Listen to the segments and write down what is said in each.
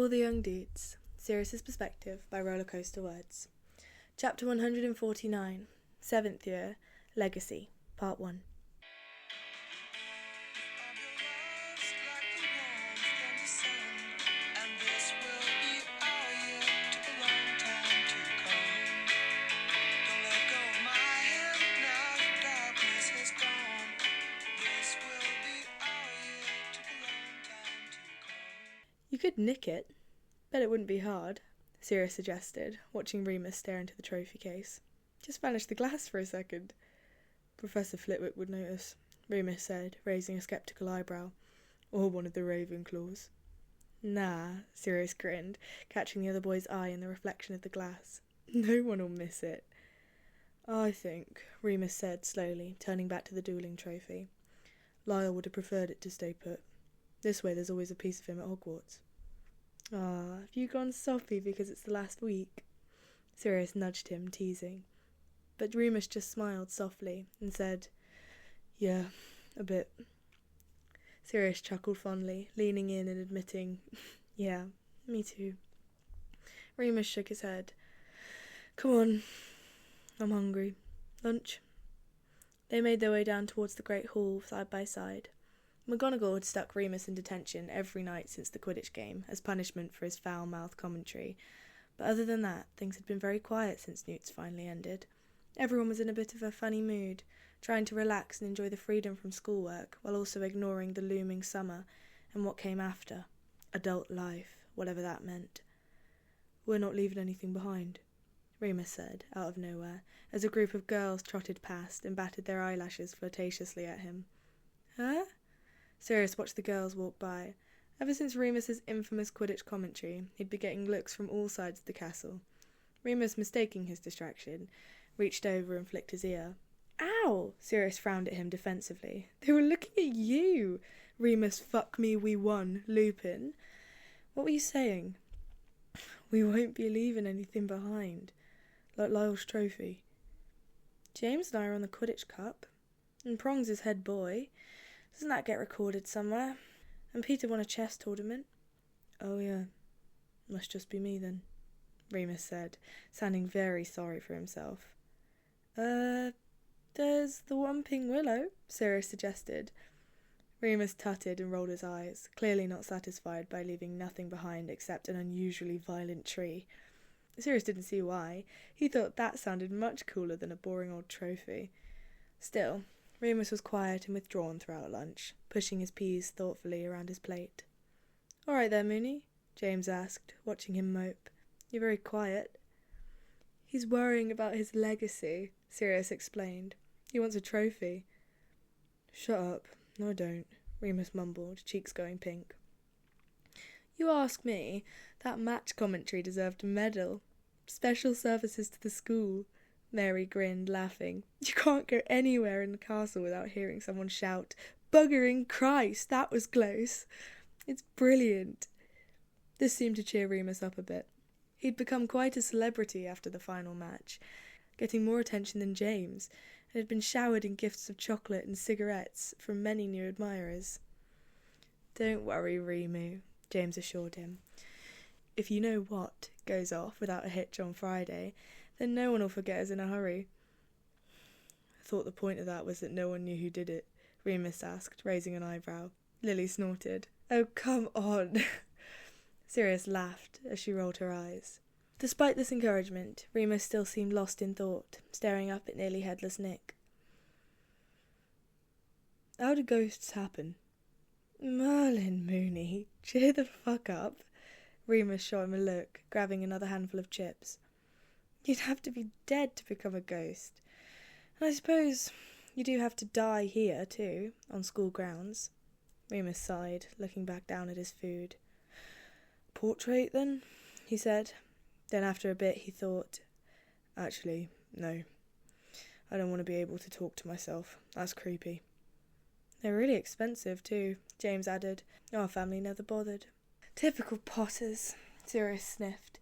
All the Young Dudes, Sirius's Perspective by Rollercoaster Words. Chapter 149, 7th Year, Legacy, Part 1. You could nick it. Bet it wouldn't be hard, Sirius suggested, watching Remus stare into the trophy case. Just vanish the glass for a second. Professor Flitwick would notice, Remus said, raising a sceptical eyebrow. Or one of the Ravenclaws. Nah, Sirius grinned, catching the other boy's eye in the reflection of the glass. No one will miss it. I think, Remus said slowly, turning back to the dueling trophy. Lyle would have preferred it to stay put. This way there's always a piece of him at Hogwarts. Ah, have you gone soppy because it's the last week? Sirius nudged him, teasing. But Remus just smiled softly and said, Yeah, a bit. Sirius chuckled fondly, leaning in and admitting, Yeah, me too. Remus shook his head. Come on, I'm hungry. Lunch? They made their way down towards the Great Hall, side by side. McGonagall had stuck Remus in detention every night since the Quidditch game, as punishment for his foul-mouthed commentary. But other than that, things had been very quiet since Newt's finally ended. Everyone was in a bit of a funny mood, trying to relax and enjoy the freedom from schoolwork, while also ignoring the looming summer and what came after. Adult life, whatever that meant. We're not leaving anything behind, Remus said, out of nowhere, as a group of girls trotted past and batted their eyelashes flirtatiously at him. Huh? Sirius watched the girls walk by. Ever since Remus's infamous Quidditch commentary, he'd been getting looks from all sides of the castle. Remus, mistaking his distraction, reached over and flicked his ear. Ow! Sirius frowned at him defensively. They were looking at you! Remus, fuck me, we won, Lupin. What were you saying? We won't be leaving anything behind. Like Lyle's trophy. James and I are on the Quidditch Cup. And Prong's his head boy. Doesn't that get recorded somewhere? And Peter won a chess tournament. Oh yeah, must just be me then, Remus said, sounding very sorry for himself. There's the Whomping Willow, Sirius suggested. Remus tutted and rolled his eyes, clearly not satisfied by leaving nothing behind except an unusually violent tree. Sirius didn't see why. He thought that sounded much cooler than a boring old trophy. Still, Remus was quiet and withdrawn throughout lunch, pushing his peas thoughtfully around his plate. All right there, Moony, James asked, watching him mope. You're very quiet. He's worrying about his legacy, Sirius explained. He wants a trophy. Shut up. No, I don't, Remus mumbled, cheeks going pink. You ask me, that match commentary deserved a medal. Special services to the school. Mary grinned, laughing. You can't go anywhere in the castle without hearing someone shout, Buggering Christ, that was close. It's brilliant. This seemed to cheer Remus up a bit. He'd become quite a celebrity after the final match, getting more attention than James, and had been showered in gifts of chocolate and cigarettes from many new admirers. Don't worry, Remu, James assured him. If you know what goes off without a hitch on Friday, then no one will forget us in a hurry. I thought the point of that was that no one knew who did it, Remus asked, raising an eyebrow. Lily snorted. Oh, come on. Sirius laughed as she rolled her eyes. Despite this encouragement, Remus still seemed lost in thought, staring up at nearly headless Nick. How do ghosts happen? Merlin, Moony, cheer the fuck up. Remus shot him a look, grabbing another handful of chips. You'd have to be dead to become a ghost. And I suppose you do have to die here, too, on school grounds. Remus sighed, looking back down at his food. Portrait, then? He said. Then after a bit he thought, actually, no. I don't want to be able to talk to myself. That's creepy. They're really expensive, too, James added. Our family never bothered. Typical Potters, Sirius sniffed,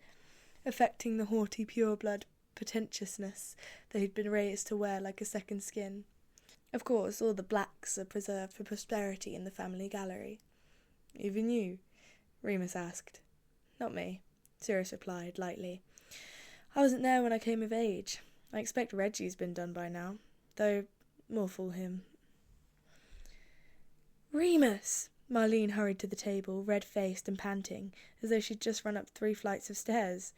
affecting the haughty pureblood pretentiousness that he'd been raised to wear like a second skin. Of course, all the blacks are preserved for prosperity in the family gallery. Even you? Remus asked. not me," Sirius replied, lightly. "I wasn't there when I came of age. I expect Reggie's been done by now, though more fool him." "Remus!" Marlene hurried to the table, red-faced and panting, as though she'd just run up 3 flights of stairs.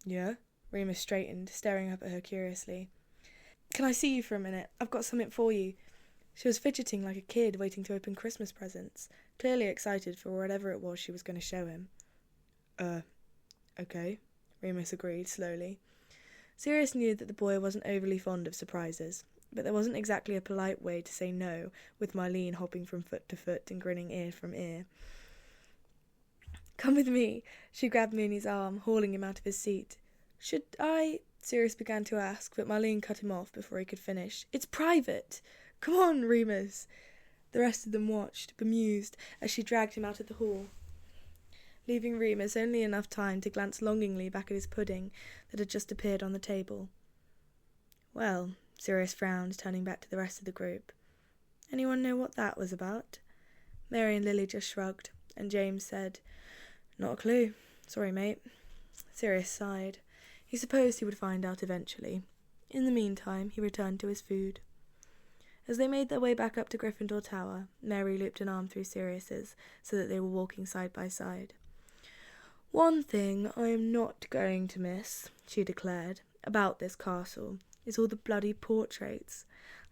"Yeah?" Remus straightened, staring up at her curiously. "Can I see you for a minute? I've got something for you." She was fidgeting like a kid waiting to open Christmas presents, clearly excited for whatever it was she was going to show him. Okay," Remus agreed slowly. Sirius knew that the boy wasn't overly fond of surprises, but there wasn't exactly a polite way to say no, with Marlene hopping from foot to foot and grinning ear from ear. "Come with me." She grabbed Mooney's arm, hauling him out of his seat. "Should I?" Sirius began to ask, but Marlene cut him off before he could finish. "It's private. Come on, Remus." The rest of them watched, bemused, as she dragged him out of the hall, leaving Remus only enough time to glance longingly back at his pudding that had just appeared on the table. "Well," Sirius frowned, turning back to the rest of the group. "Anyone know what that was about?" Mary and Lily just shrugged, and James said, "Not a clue. Sorry, mate." Sirius sighed. He supposed he would find out eventually. In the meantime, he returned to his food. As they made their way back up to Gryffindor Tower, Mary looped an arm through Sirius's, so that they were walking side by side. "One thing I am not going to miss," she declared, "about this castle, is all the bloody portraits.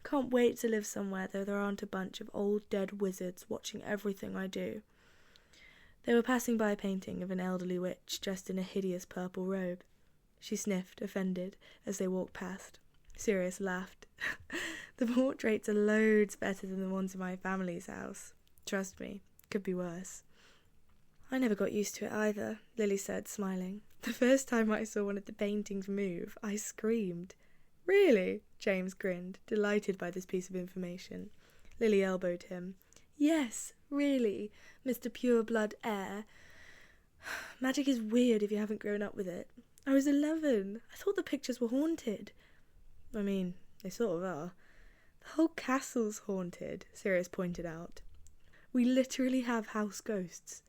I can't wait to live somewhere though there aren't a bunch of old dead wizards watching everything I do." They were passing by a painting of an elderly witch dressed in a hideous purple robe. She sniffed, offended, as they walked past. Sirius laughed. "The portraits are loads better than the ones in my family's house. Trust me, could be worse." "I never got used to it either," Lily said, smiling. "The first time I saw one of the paintings move, I screamed." "Really?" James grinned, delighted by this piece of information. Lily elbowed him. "Yes, really, Mr. Pure Blood Heir. Magic is weird if you haven't grown up with it. I was 11. I thought the pictures were haunted." "I mean, they sort of are." "The whole castle's haunted," Sirius pointed out. "We literally have house ghosts."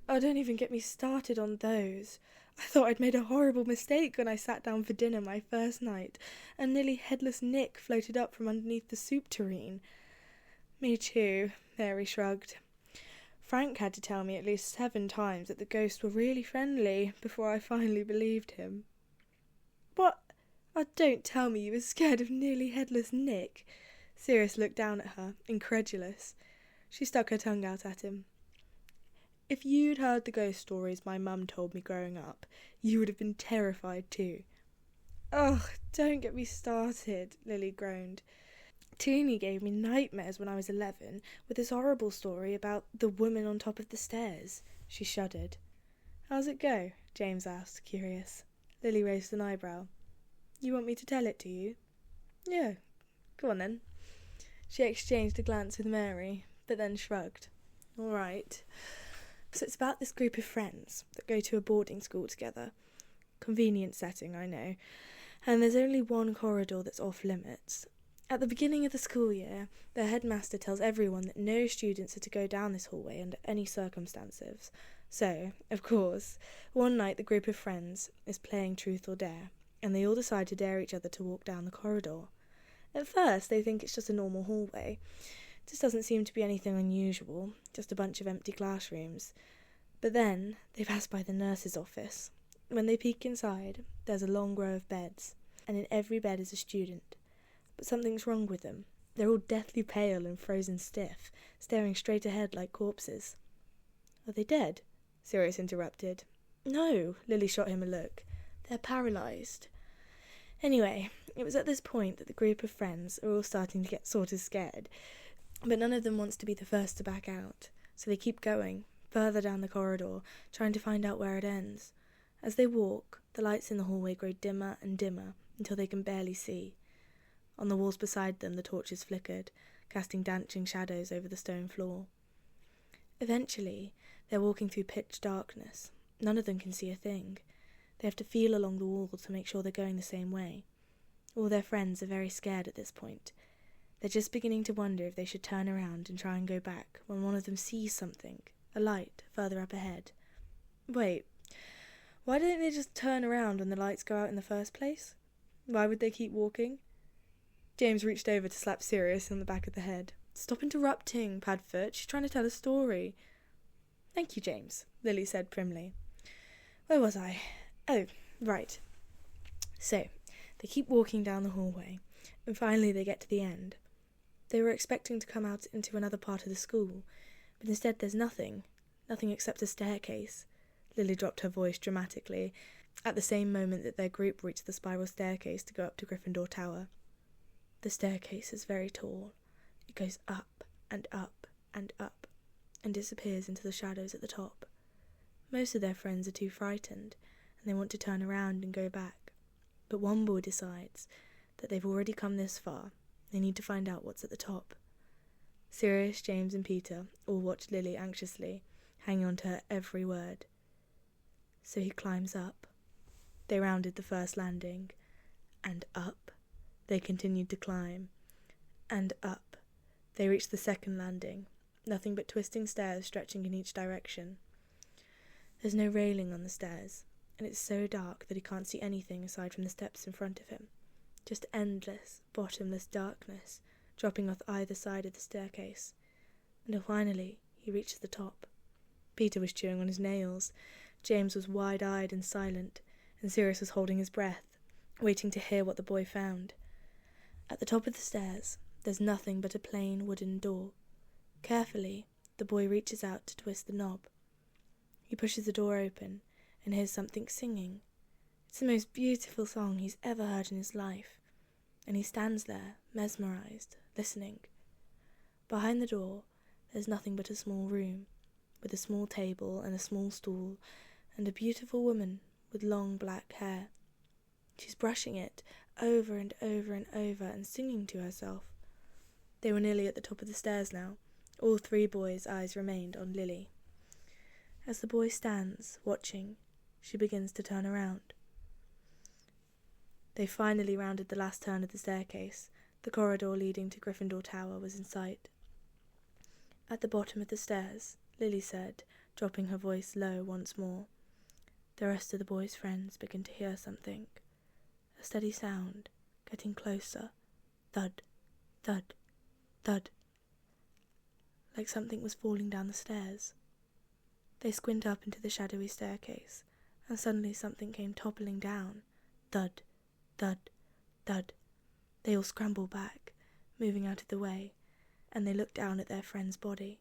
"Oh, don't even get me started on those. I thought I'd made a horrible mistake when I sat down for dinner my first night, and nearly headless Nick floated up from underneath the soup tureen." "Me too," Mary shrugged. "Frank had to tell me at least 7 times that the ghosts were really friendly before I finally believed him." "What? Oh, don't tell me you were scared of nearly headless Nick." Sirius looked down at her, incredulous. She stuck her tongue out at him. "If you'd heard the ghost stories my mum told me growing up, you would have been terrified too." "Ugh, don't get me started," Lily groaned. "Teeny gave me nightmares when I was 11 with this horrible story about the woman on top of the stairs." She shuddered. "How's it go?" James asked, curious. Lily raised an eyebrow. "You want me to tell it to you?" "Yeah, go on then." She exchanged a glance with Mary, but then shrugged. "All right. So it's about this group of friends that go to a boarding school together. Convenient setting, I know. And there's only one corridor that's off limits. At the beginning of the school year, the headmaster tells everyone that no students are to go down this hallway under any circumstances. So, of course, one night the group of friends is playing Truth or Dare, and they all decide to dare each other to walk down the corridor. At first, they think it's just a normal hallway. It just doesn't seem to be anything unusual, just a bunch of empty classrooms. But then, they pass by the nurse's office. When they peek inside, there's a long row of beds, and in every bed is a student. But something's wrong with them. They're all deathly pale and frozen stiff, staring straight ahead like corpses." "Are they dead?" Sirius interrupted. "No," Lily shot him a look. "They're paralysed." Anyway, it was at this point that the group of friends are all starting to get sort of scared, but none of them wants to be the first to back out, so they keep going, further down the corridor, trying to find out where it ends. As they walk, the lights in the hallway grow dimmer and dimmer until they can barely see. On the walls beside them, the torches flickered, casting dancing shadows over the stone floor. Eventually, they're walking through pitch darkness. None of them can see a thing. They have to feel along the wall to make sure they're going the same way. All their friends are very scared at this point. They're just beginning to wonder if they should turn around and try and go back when one of them sees something, a light, further up ahead. "Wait, Why didn't they just turn around when the lights go out in the first place? Why would they keep walking? James reached over to slap Sirius on the back of the head. Stop interrupting, Padfoot. She's trying to tell a story. Thank you, James, Lily said primly. Where was I? Oh, right. So, they keep walking down the hallway, and finally they get to the end. They were expecting to come out into another part of the school, but instead there's nothing except a staircase. Lily dropped her voice dramatically, at the same moment that their group reached the spiral staircase to go up to Gryffindor Tower. The staircase is very tall. It goes up and up and up, and disappears into the shadows at the top. Most of their friends are too frightened, and they want to turn around and go back. But one boy decides that they've already come this far. They need to find out what's at the top. Sirius, James, and Peter all watch Lily anxiously, hanging on to her every word. So he climbs up. They rounded the first landing, and up. They continued to climb, and up. They reached the second landing, nothing but twisting stairs stretching in each direction. There's no railing on the stairs, and it's so dark that he can't see anything aside from the steps in front of him. Just endless, bottomless darkness, dropping off either side of the staircase, until finally he reaches the top. Peter was chewing on his nails, James was wide-eyed and silent, and Sirius was holding his breath, waiting to hear what the boy found. At the top of the stairs, there's nothing but a plain wooden door. Carefully, the boy reaches out to twist the knob. He pushes the door open and hears something singing. It's the most beautiful song he's ever heard in his life, and he stands there, mesmerized, listening. Behind the door, there's nothing but a small room, with a small table and a small stool, and a beautiful woman with long black hair. She's brushing it over and over and over and singing to herself. They were nearly at the top of the stairs now. All three boys' eyes remained on Lily. As the boy stands, watching, she begins to turn around. They finally rounded the last turn of the staircase. The corridor leading to Gryffindor Tower was in sight. At the bottom of the stairs, Lily said, dropping her voice low once more. The rest of the boys' friends begin to hear something. A steady sound, getting closer. Thud, thud, thud. Like something was falling down the stairs. They squint up into the shadowy staircase, and suddenly something came toppling down. Thud, thud, thud. They all scramble back, moving out of the way, and they look down at their friend's body,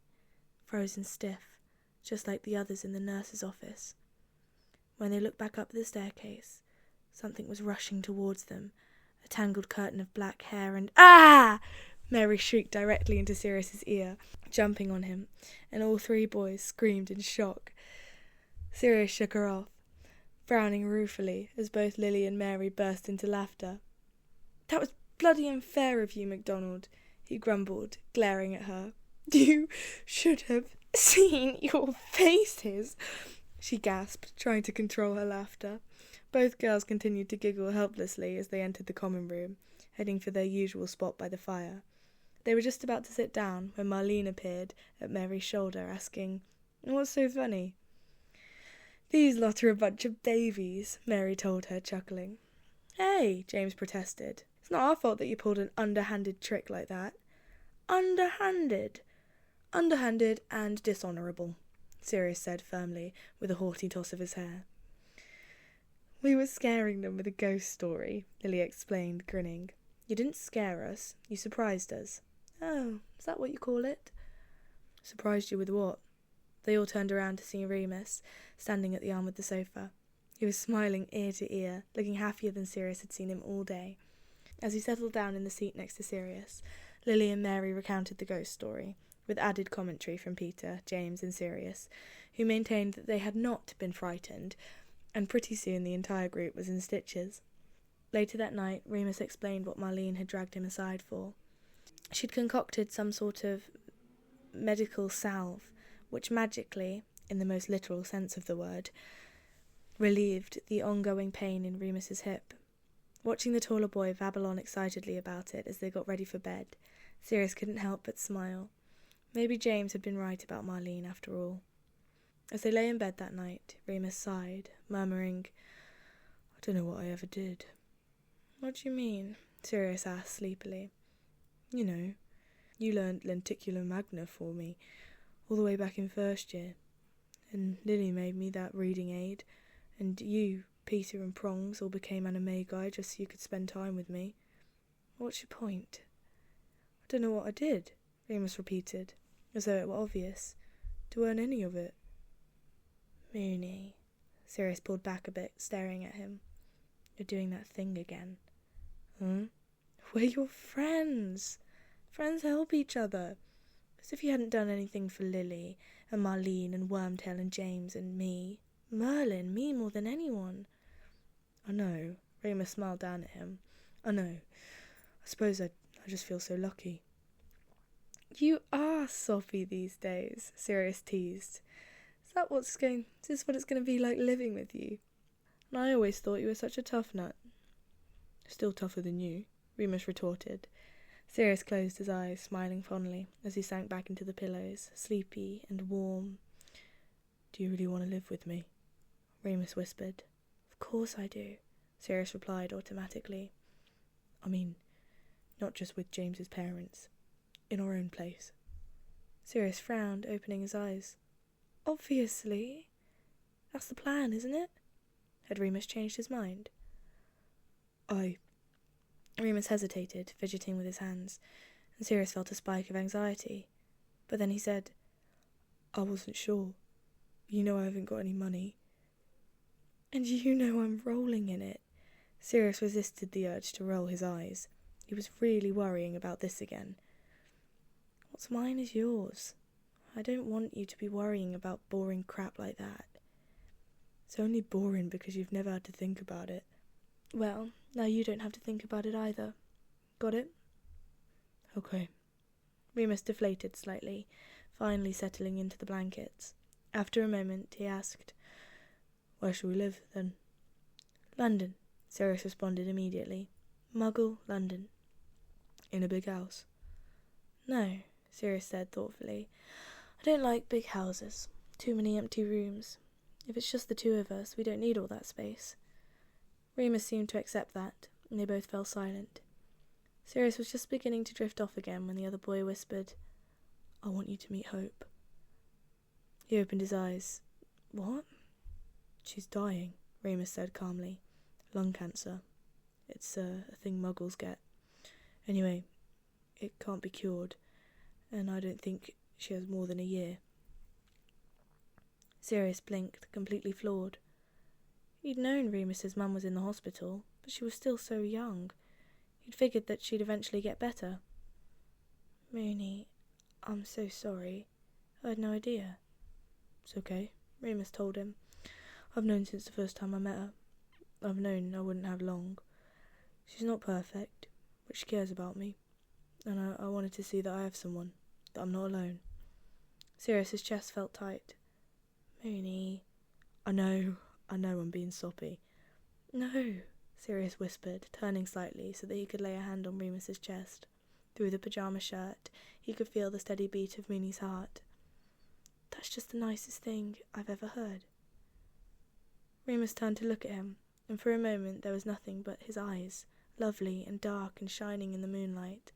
frozen stiff, just like the others in the nurse's office. When they looked back up the staircase, something was rushing towards them, a tangled curtain of black hair, and "Ah!" Mary shrieked directly into Sirius's ear, jumping on him, and all three boys screamed in shock. Sirius shook her off, frowning ruefully as both Lily and Mary burst into laughter. "That was bloody unfair of you, MacDonald," he grumbled, glaring at her. "You should have seen your faces," she gasped, trying to control her laughter. Both girls continued to giggle helplessly as they entered the common room, heading for their usual spot by the fire. They were just about to sit down when Marlene appeared at Mary's shoulder, asking, "What's so funny?" "These lot are a bunch of babies," Mary told her, chuckling. "Hey," James protested. "It's not our fault that you pulled an underhanded trick like that." "Underhanded?" "Underhanded and dishonourable," Sirius said firmly, with a haughty toss of his hair. "We were scaring them with a ghost story," Lily explained, grinning. "You didn't scare us, you surprised us." "Oh, is that what you call it?" "Surprised you with what?" They all turned around to see Remus, standing at the arm of the sofa. He was smiling ear to ear, looking happier than Sirius had seen him all day. As he settled down in the seat next to Sirius, Lily and Mary recounted the ghost story, with added commentary from Peter, James, and Sirius, who maintained that they had not been frightened, and pretty soon the entire group was in stitches. Later that night, Remus explained what Marlene had dragged him aside for. She'd concocted some sort of medical salve, which magically, in the most literal sense of the word, relieved the ongoing pain in Remus's hip. Watching the taller boy babble on excitedly about it as they got ready for bed, Sirius couldn't help but smile. Maybe James had been right about Marlene after all. As they lay in bed that night, Remus sighed, murmuring, "I don't know what I ever did." "What do you mean?" Sirius asked sleepily. "You know, you learned Lenticular Magna for me, all the way back in first year, and Lily made me that reading aid, and you, Peter and Prongs all became animagi just so you could spend time with me. What's your point?" "I don't know what I did," Remus repeated, as though it were obvious, "to earn any of it." "Moony." Sirius pulled back a bit, staring at him. "You're doing that thing again." "Huh?" "We're your friends. Friends help each other. As if you hadn't done anything for Lily, and Marlene, and Wormtail, and James, and me. Merlin, me more than anyone." "I know." Remus smiled down at him. "I know. I suppose I just feel so lucky." "You are soppy these days," Sirius teased. Is this what it's going to be like living with you? And I always thought you were such a tough nut." "Still tougher than you," Remus retorted. Sirius closed his eyes, smiling fondly, as he sank back into the pillows, sleepy and warm. "Do you really want to live with me?" Remus whispered. "Of course I do," Sirius replied automatically. "I mean, not just with James's parents. In our own place." Sirius frowned, opening his eyes. "Obviously. That's the plan, isn't it?" Had Remus changed his mind? Remus hesitated, fidgeting with his hands, and Sirius felt a spike of anxiety. But then he said, "I wasn't sure. You know I haven't got any money." "And you know I'm rolling in it." Sirius resisted the urge to roll his eyes. He was really worrying about this again. "What's mine is yours. I don't want you to be worrying about boring crap like that." "It's only boring because you've never had to think about it." "Well, now you don't have to think about it either. Got it?" "Okay." Remus deflated slightly, finally settling into the blankets. After a moment, he asked, "Where shall we live, then?" "London," Sirius responded immediately. "Muggle London." "In a big house?" "No," Sirius said thoughtfully. "I don't like big houses. Too many empty rooms. If it's just the two of us, we don't need all that space." Remus seemed to accept that, and they both fell silent. Sirius was just beginning to drift off again when the other boy whispered, "I want you to meet Hope." He opened his eyes. "What?" "She's dying," Remus said calmly. "Lung cancer. It's a thing Muggles get. Anyway, it can't be cured, and I don't think she has more than a year." Sirius blinked, completely floored. He'd known Remus's mum was in the hospital, but she was still so young. He'd figured that she'd eventually get better. "Moony, I'm so sorry. I had no idea." "It's okay," Remus told him. "I've known since the first time I met her. I've known I wouldn't have long. She's not perfect, but she cares about me. And I wanted to see that I have someone, that I'm not alone." Sirius's chest felt tight. "Moony." I know I'm being soppy." "No," Sirius whispered, turning slightly so that he could lay a hand on Remus's chest. Through the pyjama shirt, he could feel the steady beat of Moony's heart. "That's just the nicest thing I've ever heard." Remus turned to look at him, and for a moment there was nothing but his eyes, lovely and dark and shining in the moonlight.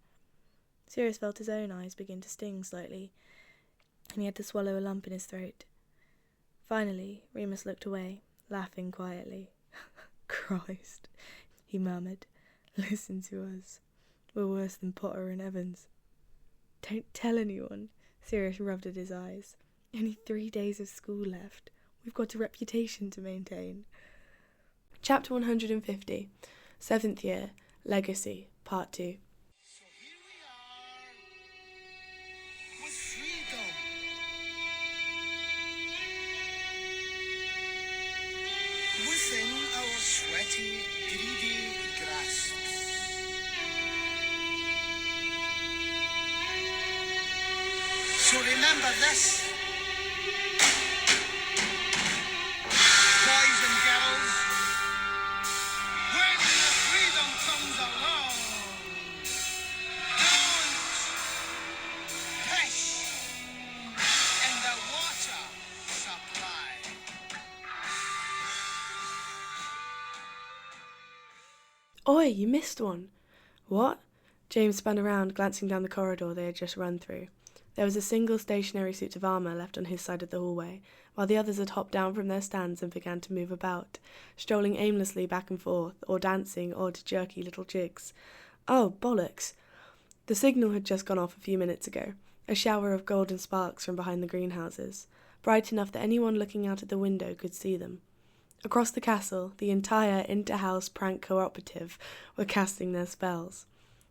Sirius felt his own eyes begin to sting slightly, and he had to swallow a lump in his throat. Finally, Remus looked away, laughing quietly. "Christ," he murmured. "Listen to us. We're worse than Potter and Evans." "Don't tell anyone." Sirius rubbed at his eyes. "Only 3 days of school left. We've got a reputation to maintain." Chapter 150, 7th Year, Legacy, Part 2. So here we are, with freedom. Within our sweaty, greedy grasps. So remember this, boys and girls, when the freedom comes along, don't piss in the water supply. Oi, you missed one. What? James spun around, glancing down the corridor they had just run through. There was a single stationary suit of armour left on his side of the hallway, while the others had hopped down from their stands and began to move about, strolling aimlessly back and forth, or dancing odd, jerky little jigs. Oh, bollocks! The signal had just gone off a few minutes ago, a shower of golden sparks from behind the greenhouses, bright enough that anyone looking out at the window could see them. Across the castle, the entire inter-house prank cooperative were casting their spells,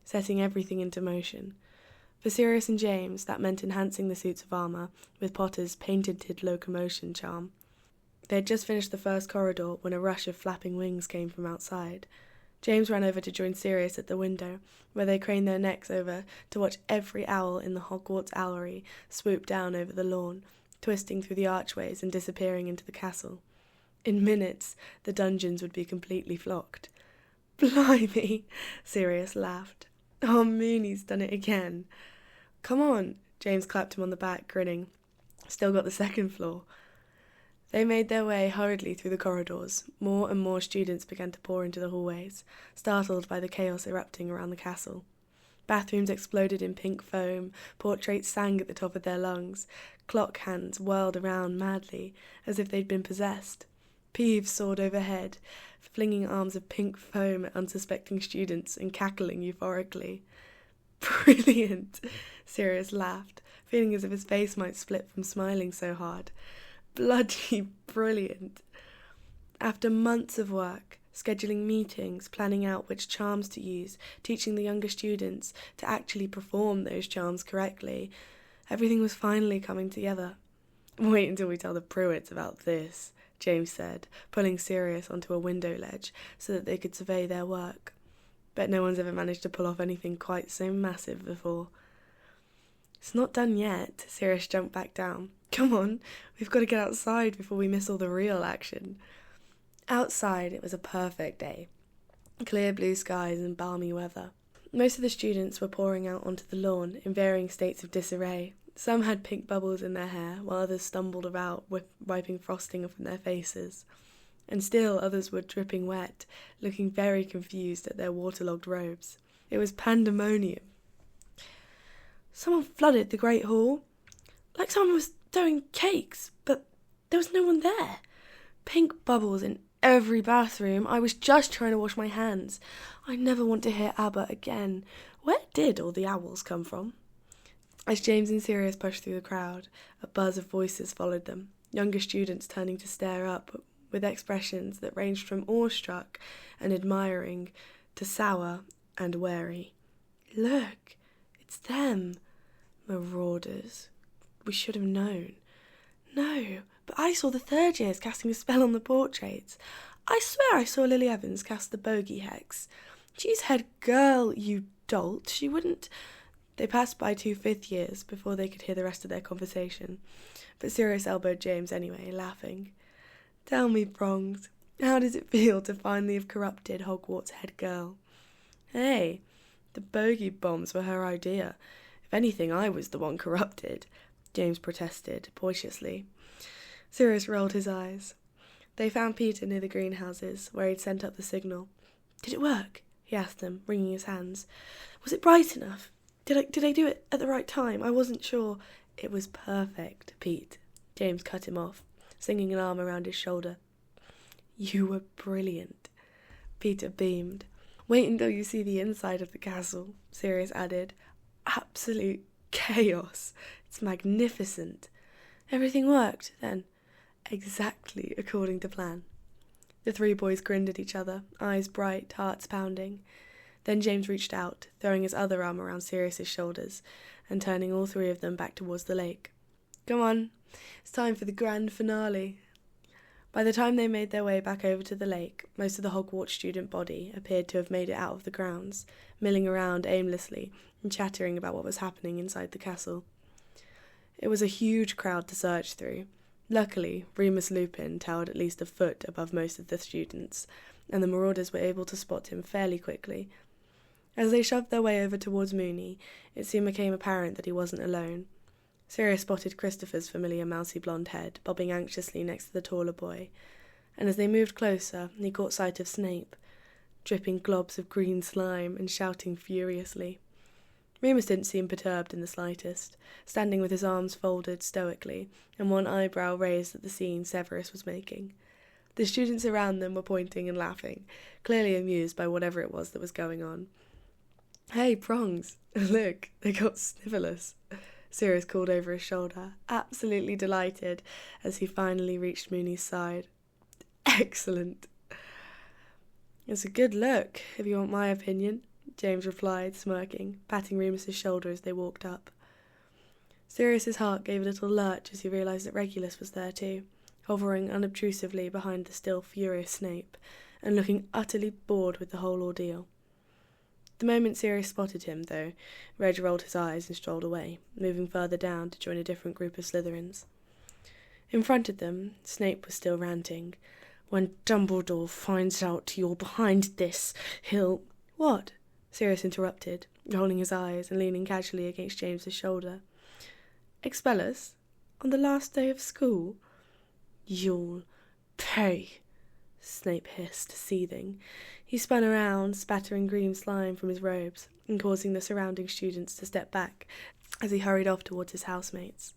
setting everything into motion. For Sirius and James, that meant enhancing the suits of armour with Potter's patented locomotion charm. They had just finished the first corridor when a rush of flapping wings came from outside. James ran over to join Sirius at the window, where they craned their necks over to watch every owl in the Hogwarts owlery swoop down over the lawn, twisting through the archways and disappearing into the castle. In minutes, the dungeons would be completely flocked. "Blimey!" Sirius laughed. "Oh, Mooney's done it again." "Come on," James clapped him on the back, grinning. "Still got the second floor." They made their way hurriedly through the corridors. More and more students began to pour into the hallways, startled by the chaos erupting around the castle. Bathrooms exploded in pink foam, portraits sang at the top of their lungs, clock hands whirled around madly, as if they'd been possessed. Peeves soared overhead, flinging arms of pink foam at unsuspecting students and cackling euphorically. "Brilliant!" Sirius laughed, feeling as if his face might split from smiling so hard. "Bloody brilliant!" After months of work, scheduling meetings, planning out which charms to use, teaching the younger students to actually perform those charms correctly, everything was finally coming together. "Wait until we tell the Pruitts about this," James said, pulling Sirius onto a window ledge so that they could survey their work. "Bet no one's ever managed to pull off anything quite so massive before." "It's not done yet." Sirius jumped back down. "Come on, we've got to get outside before we miss all the real action." Outside, it was a perfect day. Clear blue skies and balmy weather. Most of the students were pouring out onto the lawn in varying states of disarray. Some had pink bubbles in their hair, while others stumbled about, wiping frosting from their faces. And still others were dripping wet, looking very confused at their waterlogged robes. It was pandemonium. "Someone flooded the Great Hall. Like someone was throwing cakes, but there was no one there. Pink bubbles in every bathroom. I was just trying to wash my hands. I never want to hear ABBA again. Where did all the owls come from?" As James and Sirius pushed through the crowd, a buzz of voices followed them, younger students turning to stare up with expressions that ranged from awestruck and admiring to sour and wary. "Look, it's them. Marauders. We should have known." "No, but I saw the third years casting a spell on the portraits. I swear I saw Lily Evans cast the bogey hex. She's head girl, you dolt. She wouldn't..." They passed by 2 fifth years before they could hear the rest of their conversation, but Sirius elbowed James anyway, laughing. "Tell me, Prongs, how does it feel to finally have corrupted Hogwarts head girl?" "Hey, the bogey bombs were her idea. If anything, I was the one corrupted," James protested, boisterously. Sirius rolled his eyes. They found Peter near the greenhouses, where he'd sent up the signal. "Did it work?" he asked them, wringing his hands. "Was it bright enough? Did I do it at the right time? I wasn't sure." "It was perfect, Pete." James cut him off, slinging an arm around his shoulder. "You were brilliant." Peter beamed. "Wait until you see the inside of the castle," Sirius added. "Absolute chaos. It's magnificent." "Everything worked, then?" "Exactly according to plan." The 3 boys grinned at each other, eyes bright, hearts pounding. Then James reached out, throwing his other arm around Sirius's shoulders and turning all 3 of them back towards the lake. "Come on, it's time for the grand finale." By the time they made their way back over to the lake, most of the Hogwarts student body appeared to have made it out of the grounds, milling around aimlessly and chattering about what was happening inside the castle. It was a huge crowd to search through. Luckily, Remus Lupin towered at least a foot above most of the students, and the marauders were able to spot him fairly quickly. As they shoved their way over towards Mooney, it soon became apparent that he wasn't alone. Sirius spotted Christopher's familiar mousy blonde head bobbing anxiously next to the taller boy, and as they moved closer, he caught sight of Snape. dripping globs of green slime and shouting furiously. Remus didn't seem perturbed in the slightest, standing with his arms folded stoically and one eyebrow raised at the scene Severus was making. The students around them were pointing and laughing, clearly amused by whatever it was that was going on. "Hey, Prongs, look, they got Snivelus," Sirius called over his shoulder, absolutely delighted as he finally reached Mooney's side. "Excellent." "It's a good look, if you want my opinion," James replied, smirking, patting Remus's shoulder as they walked up. Sirius's heart gave a little lurch as he realised that Regulus was there too, hovering unobtrusively behind the still furious Snape, and looking utterly bored with the whole ordeal. The moment Sirius spotted him, though, Reg rolled his eyes and strolled away, moving further down to join a different group of Slytherins. In front of them, Snape was still ranting. "When Dumbledore finds out you're behind this, he'll—" "What?" Sirius interrupted, rolling his eyes and leaning casually against James's shoulder. "Expel us? On the last day of school?" "You'll pay," Snape hissed, seething. He spun around, spattering green slime from his robes and causing the surrounding students to step back as he hurried off towards his housemates.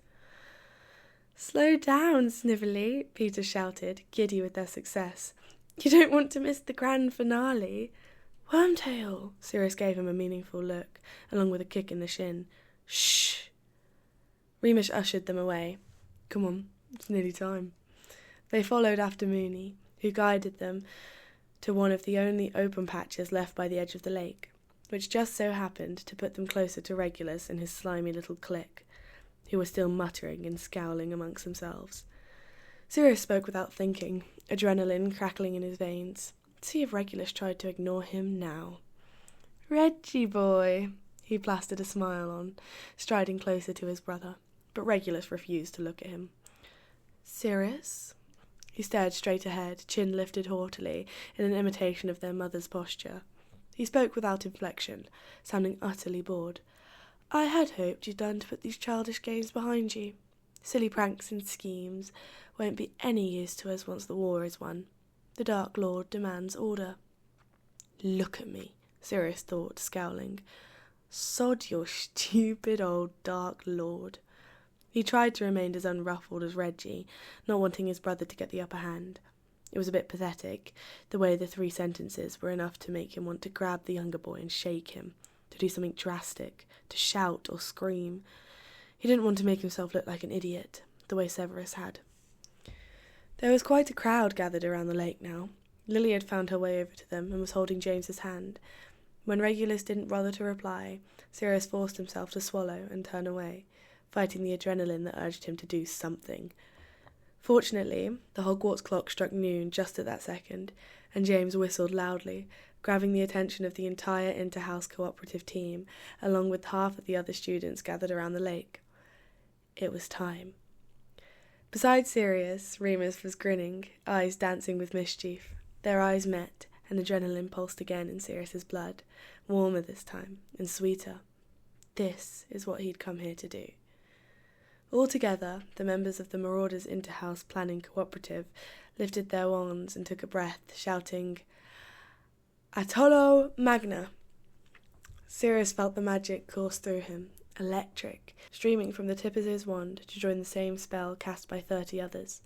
"Slow down, Snively," Peter shouted, giddy with their success. "You don't want to miss the grand finale." "Wormtail!" Sirius gave him a meaningful look, along with a kick in the shin. "Shh!" Remus ushered them away. "Come on, it's nearly time." They followed after Mooney, who guided them to one of the only open patches left by the edge of the lake, which just so happened to put them closer to Regulus and his slimy little clique, who were still muttering and scowling amongst themselves. Sirius spoke without thinking, adrenaline crackling in his veins. See if Regulus tried to ignore him now. "Reggie boy," he plastered a smile on, striding closer to his brother, but Regulus refused to look at him. "Sirius?" He stared straight ahead, chin lifted haughtily, in an imitation of their mother's posture. He spoke without inflection, sounding utterly bored. "I had hoped you'd done to put these childish games behind you. Silly pranks and schemes won't be any use to us once the war is won. The Dark Lord demands order." "Look at me," Sirius thought, scowling. "Sod your stupid old Dark Lord." He tried to remain as unruffled as Reggie, not wanting his brother to get the upper hand. It was a bit pathetic, the way the 3 sentences were enough to make him want to grab the younger boy and shake him, to do something drastic, to shout or scream. He didn't want to make himself look like an idiot, the way Severus had. There was quite a crowd gathered around the lake now. Lily had found her way over to them and was holding James's hand. When Regulus didn't bother to reply, Sirius forced himself to swallow and turn away, fighting the adrenaline that urged him to do something. Fortunately, the Hogwarts clock struck noon just at that second, and James whistled loudly, grabbing the attention of the entire inter-house cooperative team, along with half of the other students gathered around the lake. It was time. Beside Sirius, Remus was grinning, eyes dancing with mischief. Their eyes met, and adrenaline pulsed again in Sirius's blood, warmer this time, and sweeter. This is what he'd come here to do. All together, the members of the Marauders Inter-House Planning Cooperative lifted their wands and took a breath, shouting, "Atolo Magna!" Sirius felt the magic course through him, electric, streaming from the tip of his wand to join the same spell cast by 30 others.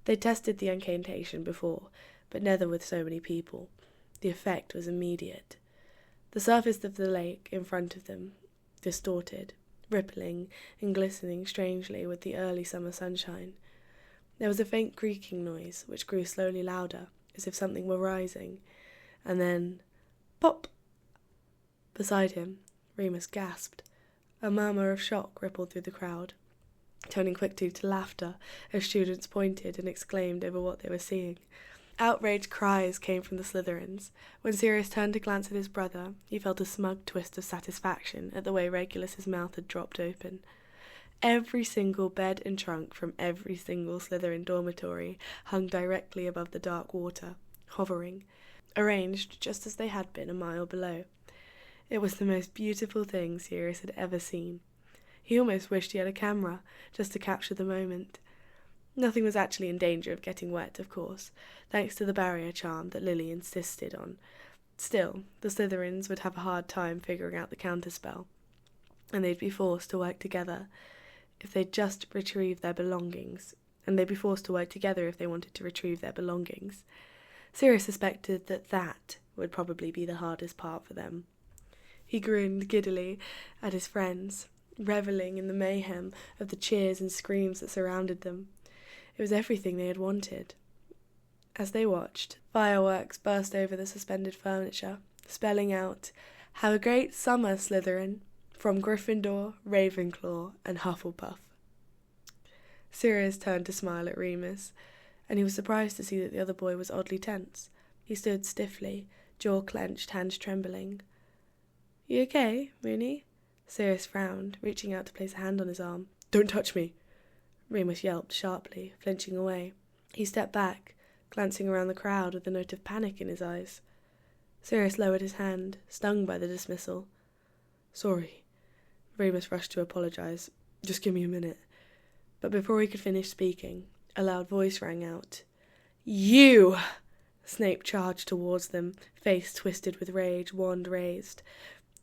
They tested the incantation before, but never with so many people. The effect was immediate. The surface of the lake in front of them distorted, rippling and glistening strangely with the early summer sunshine. There was a faint creaking noise, which grew slowly louder, as if something were rising, and then pop! Beside him, Remus gasped. A murmur of shock rippled through the crowd, turning quickly to laughter as students pointed and exclaimed over what they were seeing. Outraged cries came from the Slytherins. When Sirius turned to glance at his brother, he felt a smug twist of satisfaction at the way Regulus's mouth had dropped open. Every single bed and trunk from every single Slytherin dormitory hung directly above the dark water, hovering, arranged just as they had been a mile below. It was the most beautiful thing Sirius had ever seen. He almost wished he had a camera, just to capture the moment. Nothing was actually in danger of getting wet, of course, thanks to the barrier charm that Lily insisted on. Still, the Slytherins would have a hard time figuring out the counterspell, and they'd be forced to work together if they'd just retrieve their belongings, and they'd be forced to work together if they wanted to retrieve their belongings. Sirius suspected that would probably be the hardest part for them. He grinned giddily at his friends, revelling in the mayhem of the cheers and screams that surrounded them. It was everything they had wanted. As they watched, fireworks burst over the suspended furniture, spelling out, "Have a great summer, Slytherin," from Gryffindor, Ravenclaw, and Hufflepuff. Sirius turned to smile at Remus, and he was surprised to see that the other boy was oddly tense. He stood stiffly, jaw clenched, hands trembling. "You okay, Moony?" Sirius frowned, reaching out to place a hand on his arm. "Don't touch me!" Remus yelped sharply, flinching away. He stepped back, glancing around the crowd with a note of panic in his eyes. Sirius lowered his hand, stung by the dismissal. "Sorry." Remus rushed to apologise. "Just give me a minute." But before he could finish speaking, a loud voice rang out. "You!" Snape charged towards them, face twisted with rage, wand raised.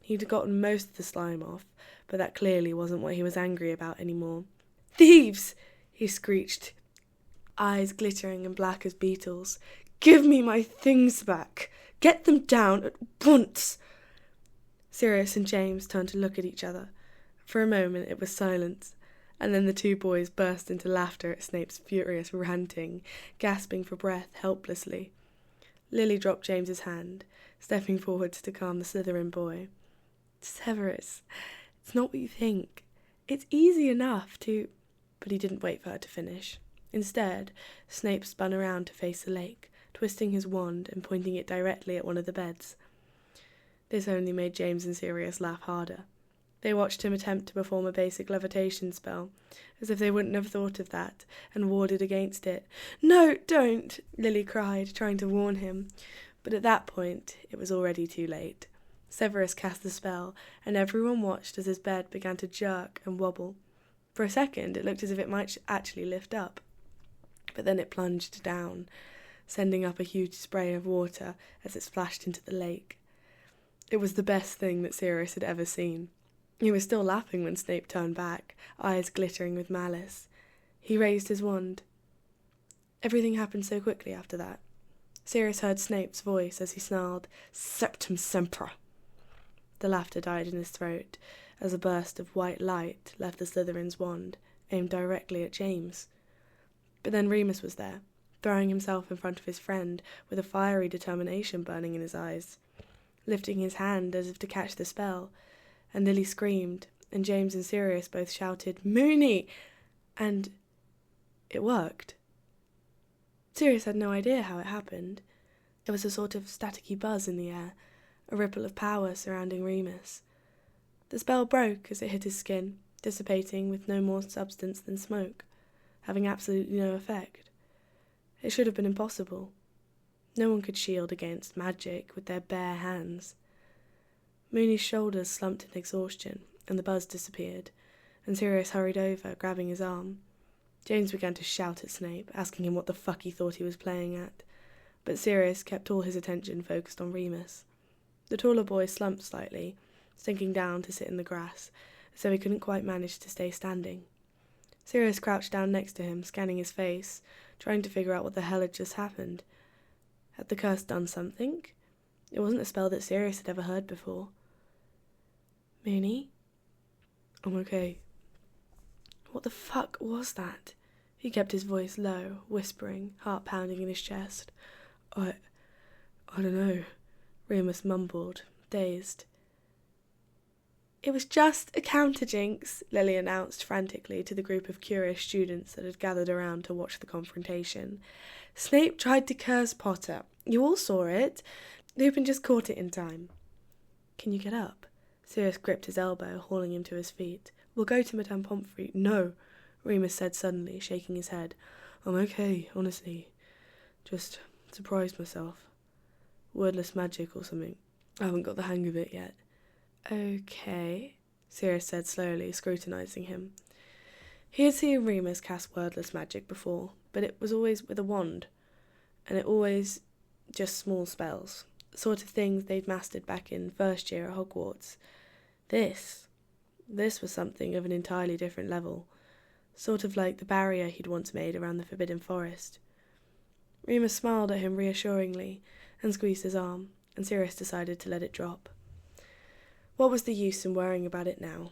He'd gotten most of the slime off, but that clearly wasn't what he was angry about anymore. "Thieves!" he screeched, eyes glittering and black as beetles. "Give me my things back! Get them down at once!" Sirius and James turned to look at each other. For a moment it was silence, and then the two boys burst into laughter at Snape's furious ranting, gasping for breath helplessly. Lily dropped James's hand, stepping forwards to calm the Slytherin boy. "Severus, it's not what you think. It's easy enough to—" But he didn't wait for her to finish. Instead, Snape spun around to face the lake, twisting his wand and pointing it directly at one of the beds. This only made James and Sirius laugh harder. They watched him attempt to perform a basic levitation spell, as if they wouldn't have thought of that, and warded against it. "No, don't!" Lily cried, trying to warn him. But at that point, it was already too late. Severus cast the spell, and everyone watched as his bed began to jerk and wobble. For a second, it looked as if it might actually lift up. But then it plunged down, sending up a huge spray of water as it splashed into the lake. It was the best thing that Sirius had ever seen. He was still laughing when Snape turned back, eyes glittering with malice. He raised his wand. Everything happened so quickly after that. Sirius heard Snape's voice as he snarled, "Septum Semper." The laughter died in his throat as a burst of white light left the Slytherin's wand, aimed directly at James. But then Remus was there, throwing himself in front of his friend with a fiery determination burning in his eyes, lifting his hand as if to catch the spell, and Lily screamed, and James and Sirius both shouted, "Moony!" And it worked. Sirius had no idea how it happened. There was a sort of staticky buzz in the air, a ripple of power surrounding Remus. The spell broke as it hit his skin, dissipating with no more substance than smoke, having absolutely no effect. It should have been impossible. No one could shield against magic with their bare hands. Moony's shoulders slumped in exhaustion, and the buzz disappeared, and Sirius hurried over, grabbing his arm. James began to shout at Snape, asking him what the fuck he thought he was playing at, but Sirius kept all his attention focused on Remus. The taller boy slumped slightly, sinking down to sit in the grass, so he couldn't quite manage to stay standing. Sirius crouched down next to him, scanning his face, trying to figure out what the hell had just happened. Had the curse done something? It wasn't a spell that Sirius had ever heard before. "Moony?" "I'm okay." What the fuck was that? He kept his voice low, whispering, heart pounding in his chest. I don't know," Remus mumbled, dazed. "It was just a counterjinx," Lily announced frantically to the group of curious students that had gathered around to watch the confrontation. "Snape tried to curse Potter. You all saw it. Lupin just caught it in time." "Can you get up?" Sirius gripped his elbow, hauling him to his feet. "We'll go to Madame Pomfrey." "No," Remus said suddenly, shaking his head. "I'm okay, honestly. Just surprised myself. Wordless magic or something. I haven't got the hang of it yet." "Okay," Sirius said slowly, scrutinising him. He had seen Remus cast wordless magic before, but it was always with a wand, and it always just small spells. the sort of things they'd mastered back in first year at Hogwarts. This was something of an entirely different level, sort of like the barrier he'd once made around the Forbidden Forest. Remus smiled at him reassuringly and squeezed his arm, and Sirius decided to let it drop. What was the use in worrying about it now?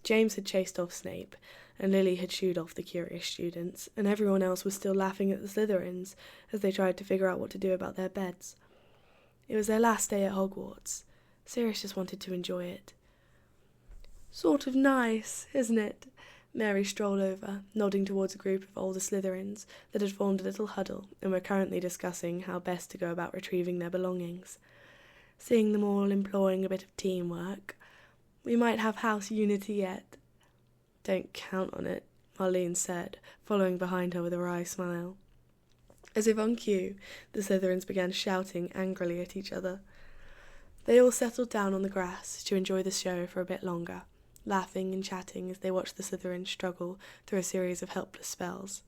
James had chased off Snape, and Lily had shooed off the curious students, and everyone else was still laughing at the Slytherins as they tried to figure out what to do about their beds. It was their last day at Hogwarts. Sirius just wanted to enjoy it. "Sort of nice, isn't it?" Mary strolled over, nodding towards a group of older Slytherins that had formed a little huddle and were currently discussing how best to go about retrieving their belongings. Seeing them all employing a bit of teamwork, we might have house unity yet. "Don't count on it," Marlene said, following behind her with a wry smile. As if on cue, the Slytherins began shouting angrily at each other. They all settled down on the grass to enjoy the show for a bit longer, laughing and chatting as they watched the Slytherins struggle through a series of helpless spells.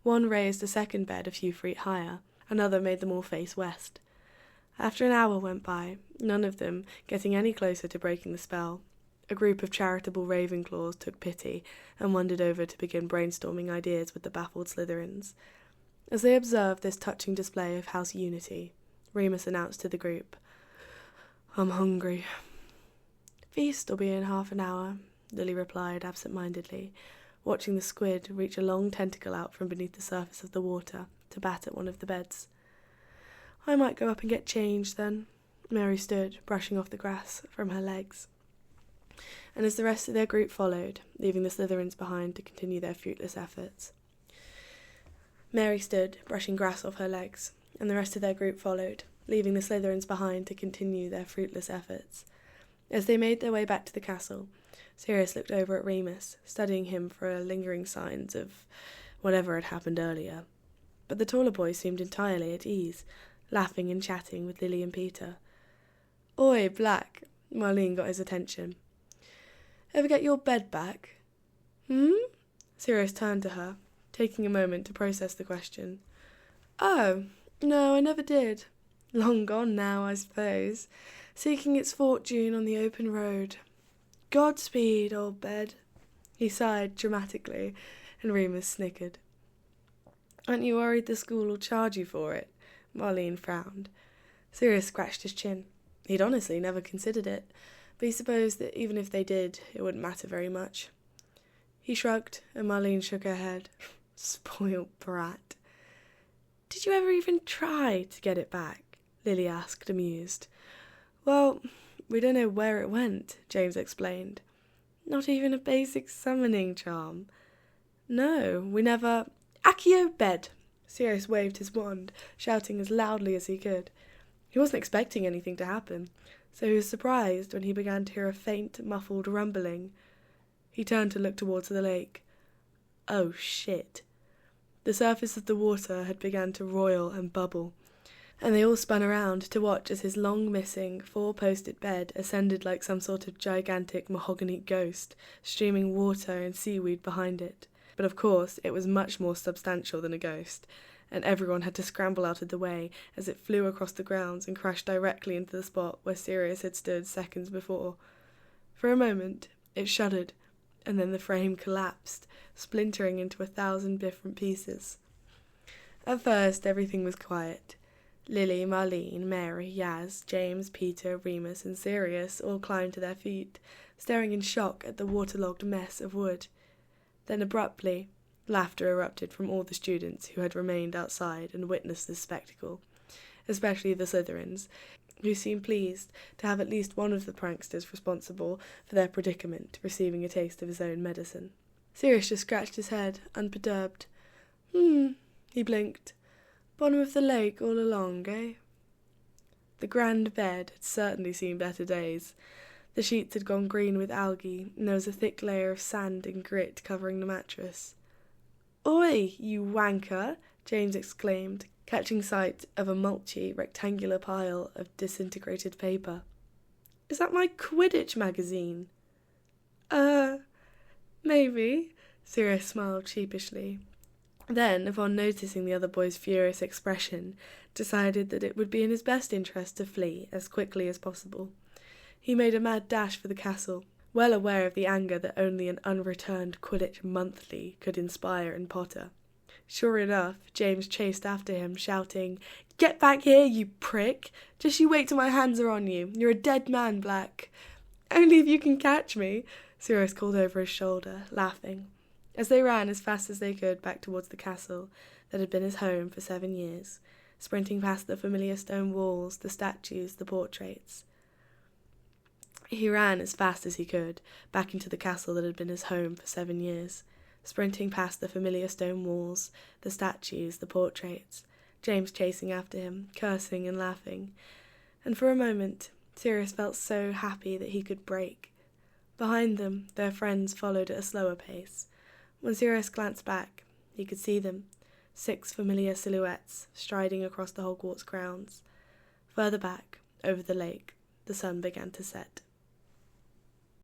One raised a second bed a few feet higher, another made them all face west. After an hour went by, none of them getting any closer to breaking the spell, a group of charitable Ravenclaws took pity and wandered over to begin brainstorming ideas with the baffled Slytherins. As they observed this touching display of house unity, Remus announced to the group, "I'm hungry." "Feast'll be in half an hour," Lily replied absent-mindedly, watching the squid reach a long tentacle out from beneath the surface of the water to bat at one of the beds. "I might go up and get changed then." Mary stood, brushing off the grass from her legs. And as the rest of their group followed, leaving the Slytherins behind to continue their fruitless efforts. Mary stood, brushing grass off her legs, and the rest of their group followed, leaving the Slytherins behind to continue their fruitless efforts. As they made their way back to the castle, Sirius looked over at Remus, studying him for lingering signs of whatever had happened earlier. But the taller boy seemed entirely at ease, laughing and chatting with Lily and Peter. "Oi, Black," Marlene got his attention. "Ever get your bed back?" Sirius turned to her, taking a moment to process the question. "Oh, no, I never did. Long gone now, I suppose, seeking its fortune on the open road. Godspeed, old bed." He sighed dramatically, and Remus snickered. "Aren't you worried the school will charge you for it?" Marlene frowned. Sirius scratched his chin. He'd honestly never considered it, but he supposed that even if they did, it wouldn't matter very much. He shrugged, and Marlene shook her head. "Spoiled brat." "Did you ever even try to get it back?" Lily asked, amused. "Well, we don't know where it went," James explained. "Not even a basic summoning charm." "No, we never—" "Accio bed!" Sirius waved his wand, shouting as loudly as he could. He wasn't expecting anything to happen, so he was surprised when he began to hear a faint, muffled rumbling. He turned to look towards the lake. Oh shit. The surface of the water had begun to roil and bubble, and they all spun around to watch as his long-missing, four-posted bed ascended like some sort of gigantic mahogany ghost, streaming water and seaweed behind it. But of course, it was much more substantial than a ghost, and everyone had to scramble out of the way as it flew across the grounds and crashed directly into the spot where Sirius had stood seconds before. For a moment, it shuddered, and then the frame collapsed, splintering into 1,000 different pieces. At first, everything was quiet. Lily, Marlene, Mary, Yaz, James, Peter, Remus, and Sirius all climbed to their feet, staring in shock at the waterlogged mess of wood. Then abruptly, laughter erupted from all the students who had remained outside and witnessed this spectacle, especially the Slytherins, who seemed pleased to have at least one of the pranksters responsible for their predicament receiving a taste of his own medicine. Sirius just scratched his head, unperturbed. He blinked. "Bottom of the lake all along, eh?" The grand bed had certainly seen better days. The sheets had gone green with algae, and there was a thick layer of sand and grit covering the mattress. "Oi, you wanker!" James exclaimed, catching sight of a mulchy, rectangular pile of disintegrated paper. "Is that my Quidditch magazine?" Maybe," Sirius smiled sheepishly. Then, upon noticing the other boy's furious expression, decided that it would be in his best interest to flee as quickly as possible. He made a mad dash for the castle, well aware of the anger that only an unreturned Quidditch monthly could inspire in Potter. Sure enough, James chased after him, shouting, "Get back here, you prick! Just you wait till my hands are on you. You're a dead man, Black." "Only if you can catch me," Sirius called over his shoulder, laughing, as they ran as fast as they could back towards the castle that had been his home for 7 years, sprinting past the familiar stone walls, the statues, the portraits. He ran as fast as he could, back into the castle that had been his home for 7 years, sprinting past the familiar stone walls, the statues, the portraits, James chasing after him, cursing and laughing. And for a moment, Sirius felt so happy that he could break. Behind them, their friends followed at a slower pace. When Sirius glanced back, he could see them, 6 familiar silhouettes striding across the Hogwarts grounds. Further back, over the lake, the sun began to set.